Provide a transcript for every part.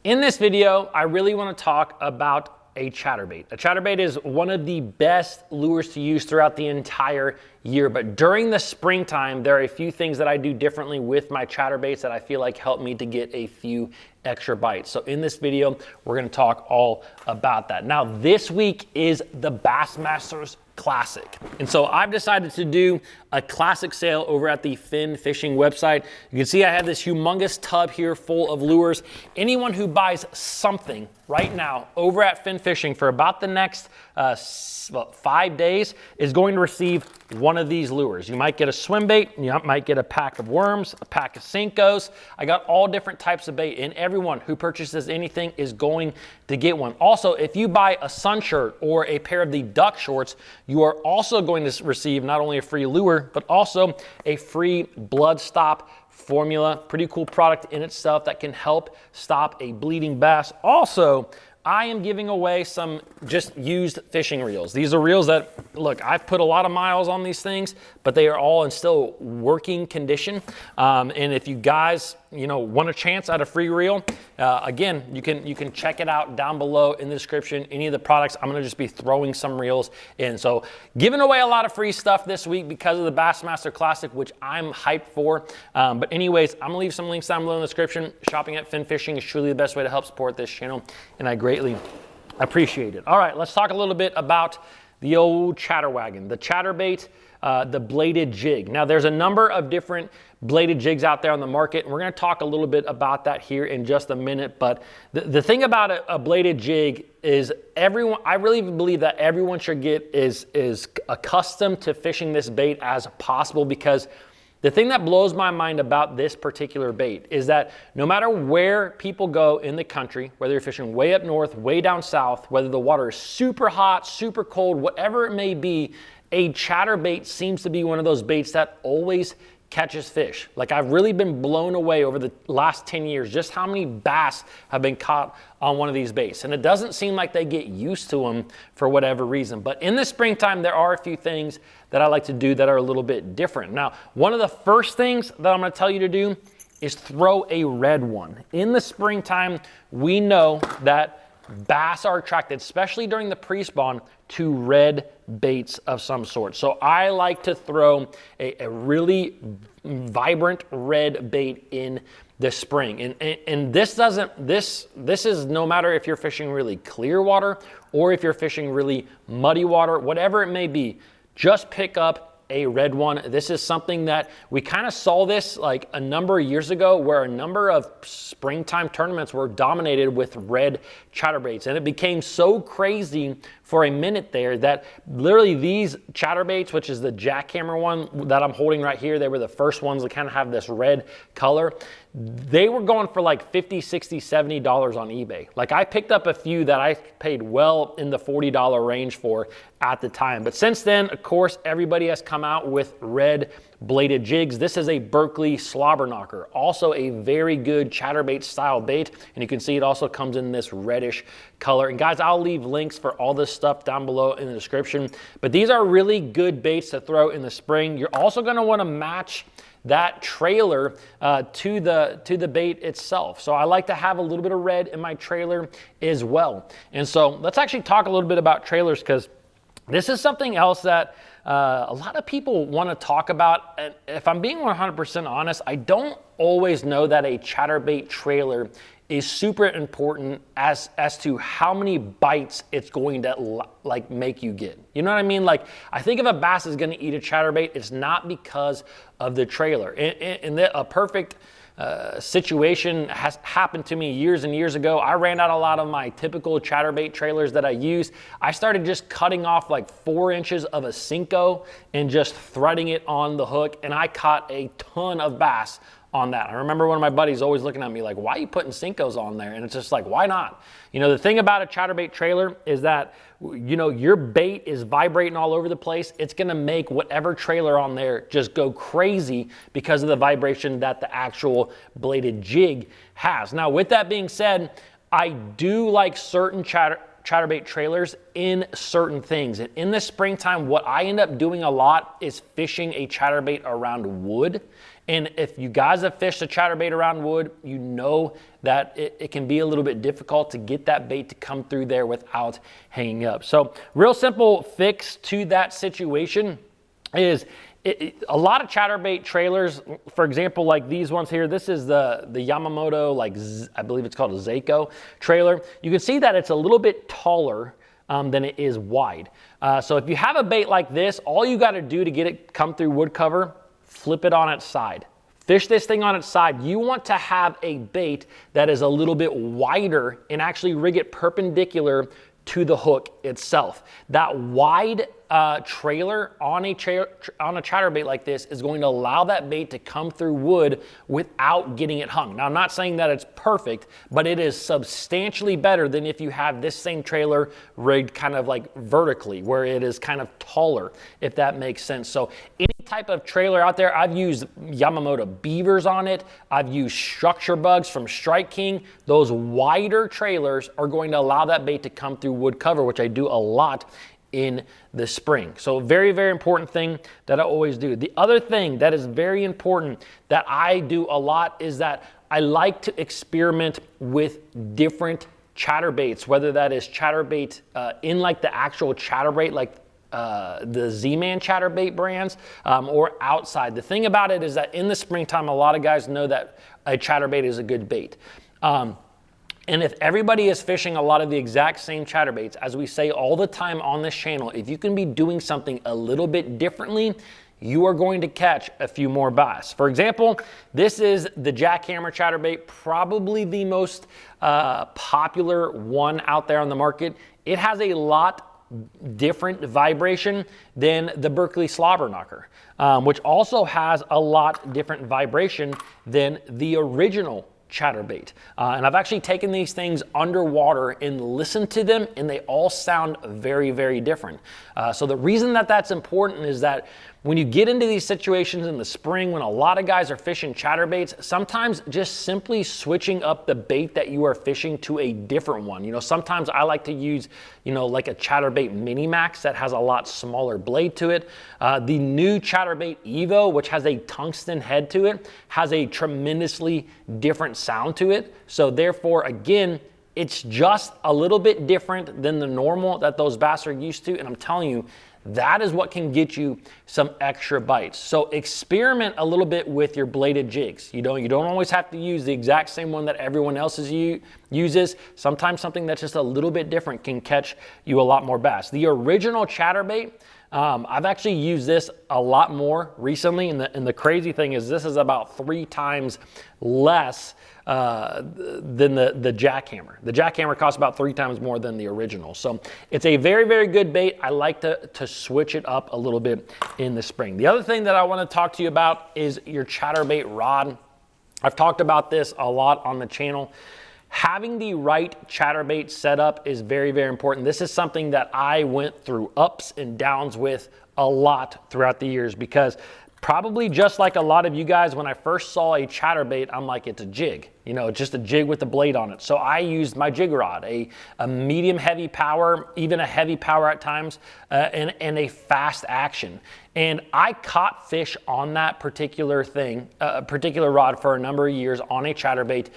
In this video, I really want to talk about a chatterbait. A chatterbait is one of the best lures to use throughout the entire year, but during the springtime, there are a few things that I do differently with my chatterbaits that I feel like help me to get a few extra bites. So in this video, we're going to talk all about that. Now, this week is the Bassmasters Classic. And so I've decided to do a classic sale over at the Fin Fishing website. You can see I have this humongous tub here full of lures. Anyone who buys something right now over at Fin Fishing for about the next 5 days is going to receive one of these lures. You might get a swim bait, you might get a pack of worms, a pack of Senkos. I got all different types of bait, and everyone who purchases anything is going to get one. Also, if you buy a sun shirt or a pair of the duck shorts, you are also going to receive not only a free lure, but also a free blood stop formula. Pretty cool product in itself that can help stop a bleeding bass. Also, I am giving away some just used fishing reels. These are reels that, look, I've put a lot of miles on these things, but they are all in still working condition. And if you guys, want a chance at a free reel, again, you can check it out down below in the description. Any of the products, I'm gonna just be throwing some reels in. So giving away a lot of free stuff this week because of the Bassmaster Classic, which I'm hyped for. But anyways, I'm gonna leave some links down below in the description. Shopping at Fin Fishing is truly the best way to help support this channel, and I greatly appreciate it. All right, let's talk a little bit about the old chatterwagon, the chatterbait, the bladed jig. Now, there's a number of different bladed jigs out there on the market, and we're going to talk a little bit about that here in just a minute. But the thing about a bladed jig is I really believe that everyone should get is accustomed to fishing this bait as possible, because the thing that blows my mind about this particular bait is that no matter where people go in the country, whether you're fishing way up north, way down south, whether the water is super hot, super cold, whatever it may be, a chatterbait seems to be one of those baits that always catches fish. Like, I've really been blown away over the last 10 years just how many bass have been caught on one of these baits. And it doesn't seem like they get used to them for whatever reason. But in the springtime, there are a few things that I like to do that are a little bit different. Now, one of the first things that I'm going to tell you to do is throw a red one. In the springtime, we know that bass are attracted, especially during the pre-spawn, to red baits of some sort. So I like to throw a really vibrant red bait in the spring. And this is no matter if you're fishing really clear water or if you're fishing really muddy water, whatever it may be, just pick up a red one. This is something that we kind of saw this like a number of years ago, where a number of springtime tournaments were dominated with red chatterbaits. And it became so crazy for a minute there that literally these chatterbaits, which is the jackhammer one that I'm holding right here, they were the first ones to kind of have this red color. They were going for like $50, $60, $70 on eBay. Like, I picked up a few that I paid well in the $40 range for at the time. But since then, of course, everybody has come out with red bladed jigs. This is a Berkeley slobber knocker, also a very good chatterbait style bait. And you can see it also comes in this reddish color. And guys, I'll leave links for all this stuff down below in the description. But these are really good baits to throw in the spring. You're also going to want to match that trailer to the bait itself. So I like to have a little bit of red in my trailer as well. And so let's actually talk a little bit about trailers, because this is something else that a lot of people want to talk about. And if I'm being 100% honest, I don't always know that a chatterbait trailer is super important as to how many bites it's going to like make you get. You know what I mean? Like, I think if a bass is going to eat a chatterbait, it's not because of the trailer. And a perfect situation has happened to me years and years ago. I ran out a lot of my typical chatterbait trailers that I use. I started just cutting off like 4 inches of a Senko and just threading it on the hook, and I caught a ton of bass on that. I remember one of my buddies always looking at me like, why are you putting Senkos on there? And it's just like, why not? The thing about a chatterbait trailer is that, your bait is vibrating all over the place. It's gonna make whatever trailer on there just go crazy because of the vibration that the actual bladed jig has. Now, with that being said, I do like certain chatterbait trailers in certain things. And in the springtime, what I end up doing a lot is fishing a chatterbait around wood. And if you guys have fished a chatterbait around wood, you know that it can be a little bit difficult to get that bait to come through there without hanging up. So real simple fix to that situation is a lot of chatterbait trailers, for example, like these ones here, this is the Yamamoto, like I believe it's called a Seiko trailer. You can see that it's a little bit taller than it is wide. So if you have a bait like this, all you got to do to get it come through wood cover, flip it on its side. Fish this thing on its side. You want to have a bait that is a little bit wider and actually rig it perpendicular to the hook itself. That wide trailer on a chatterbait like this is going to allow that bait to come through wood without getting it hung. Now, I'm not saying that it's perfect, but it is substantially better than if you have this same trailer rigged kind of like vertically, where it is kind of taller, if that makes sense. So any type of trailer out there, I've used Yamamoto beavers on it. I've used structure bugs from Strike King. Those wider trailers are going to allow that bait to come through wood cover, which I do a lot in the spring. So very, very important thing that I always do. The other thing that is very important that I do a lot is that I like to experiment with different chatterbaits, whether that is chatterbait in like the actual chatterbait, like the Z-Man chatterbait brands, or outside. The thing about it is that in the springtime, a lot of guys know that a chatterbait is a good bait. And if everybody is fishing a lot of the exact same chatterbaits, as we say all the time on this channel, if you can be doing something a little bit differently, you are going to catch a few more bass. For example, this is the jackhammer chatterbait, probably the most popular one out there on the market. It has a lot different vibration than the Berkley slobber knocker, which also has a lot different vibration than the original chatterbait. And I've actually taken these things underwater and listened to them, and they all sound very, very different. So the reason that that's important is that when you get into these situations in the spring, when a lot of guys are fishing chatterbaits, sometimes just simply switching up the bait that you are fishing to a different one. You know, sometimes I like to use, you know, like a chatterbait mini max that has a lot smaller blade to it. The new chatterbait Evo, which has a tungsten head to it, has a tremendously different sound to it. So therefore, again, it's just a little bit different than the normal that those bass are used to. And I'm telling you, that is what can get you some extra bites. So experiment a little bit with your bladed jigs. You don't always have to use the exact same one that everyone else uses. Sometimes something that's just a little bit different can catch you a lot more bass. The original chatterbait, I've actually used this a lot more recently, and the crazy thing is this is about 3 times less than the jackhammer. The jackhammer costs about 3 times more than the original. So it's a very, very good bait. I like to switch it up a little bit in the spring. The other thing that I want to talk to you about is your chatterbait rod. I've talked about this a lot on the channel. Having the right chatterbait setup is very, very important. This is something that I went through ups and downs with a lot throughout the years, because probably just like a lot of you guys, when I first saw a chatterbait, I'm like, it's a jig, you know, just a jig with a blade on it. So I used my jig rod, a medium heavy power, even a heavy power at times, and a fast action. And I caught fish on that particular thing, particular rod for a number of years on a chatterbait,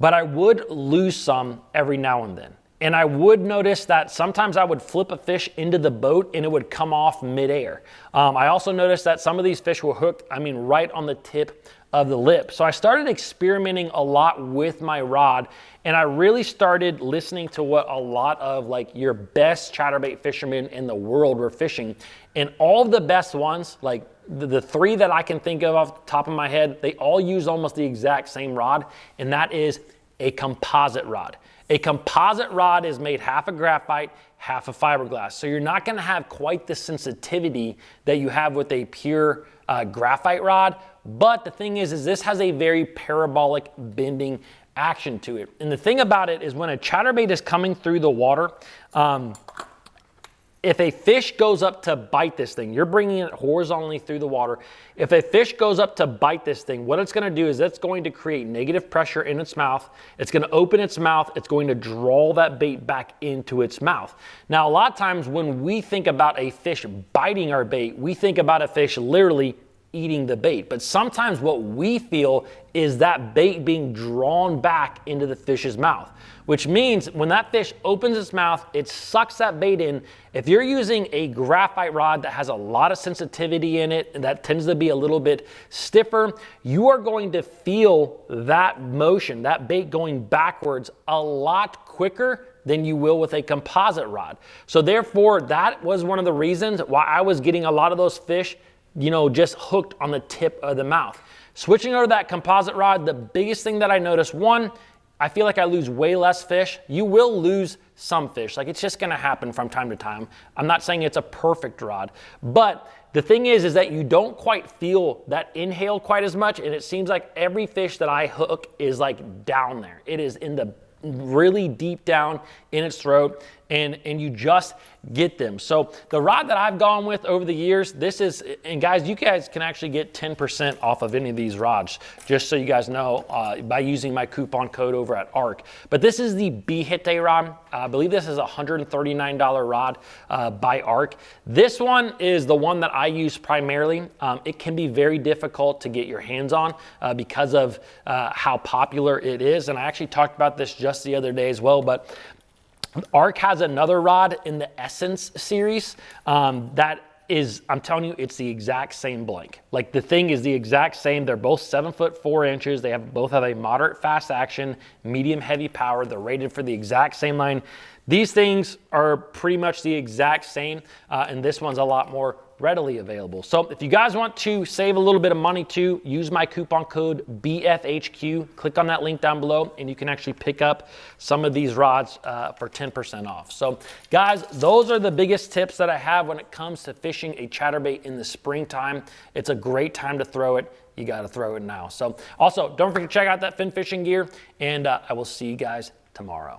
but I would lose some every now and then. And I would notice that sometimes I would flip a fish into the boat and it would come off midair. I also noticed that some of these fish were hooked, right on the tip of the lip. So I started experimenting a lot with my rod, and I really started listening to what a lot of like your best chatterbait fishermen in the world were fishing. And all of the best ones, like the 3 that I can think of off the top of my head, they all use almost the exact same rod, and that is a composite rod. A composite rod is made half of graphite, half of fiberglass. So you're not gonna have quite the sensitivity that you have with a pure graphite rod. But the thing is this has a very parabolic bending action to it. And the thing about it is when a chatterbait is coming through the water, if a fish goes up to bite this thing, you're bringing it horizontally through the water. If a fish goes up to bite this thing, what it's gonna do is it's going to create negative pressure in its mouth. It's gonna open its mouth. It's going to draw that bait back into its mouth. Now, a lot of times when we think about a fish biting our bait, we think about a fish literally eating the bait. But sometimes what we feel is that bait being drawn back into the fish's mouth, which means when that fish opens its mouth, it sucks that bait in. If you're using a graphite rod that has a lot of sensitivity in it and that tends to be a little bit stiffer, you are going to feel that motion, that bait going backwards a lot quicker than you will with a composite rod. So therefore, that was one of the reasons why I was getting a lot of those fish, you know, just hooked on the tip of the mouth. Switching over to that composite rod, the biggest thing that I noticed, one, I feel like I lose way less fish. You will lose some fish. Like, it's just gonna happen from time to time. I'm not saying it's a perfect rod, but the thing is that you don't quite feel that inhale quite as much, and it seems like every fish that I hook is like down there. It is in the really deep down in its throat, and you just get them. So the rod that I've gone with over the years, this is, and guys, you guys can actually get 10% off of any of these rods, just so you guys know, by using my coupon code over at ARC. But this is the Bihete rod. I believe this is a $139 rod by ARC. This one is the one that I use primarily. It can be very difficult to get your hands on because of how popular it is. And I actually talked about this just the other day as well, but ARC has another rod in the Essence series that is, I'm telling you, it's the exact same blank. Like, the thing is the exact same. They're both 7 foot 4 inches. They both have a moderate fast action, medium heavy power. They're rated for the exact same line. These things are pretty much the exact same, and this one's a lot more readily available. So if you guys want to save a little bit of money too, use my coupon code BFHQ. Click on that link down below and you can actually pick up some of these rods for 10% off. So guys, those are the biggest tips that I have when it comes to fishing a chatterbait in the springtime. It's a great time to throw it. You got to throw it now. So also, don't forget to check out that fin fishing gear, and I will see you guys tomorrow.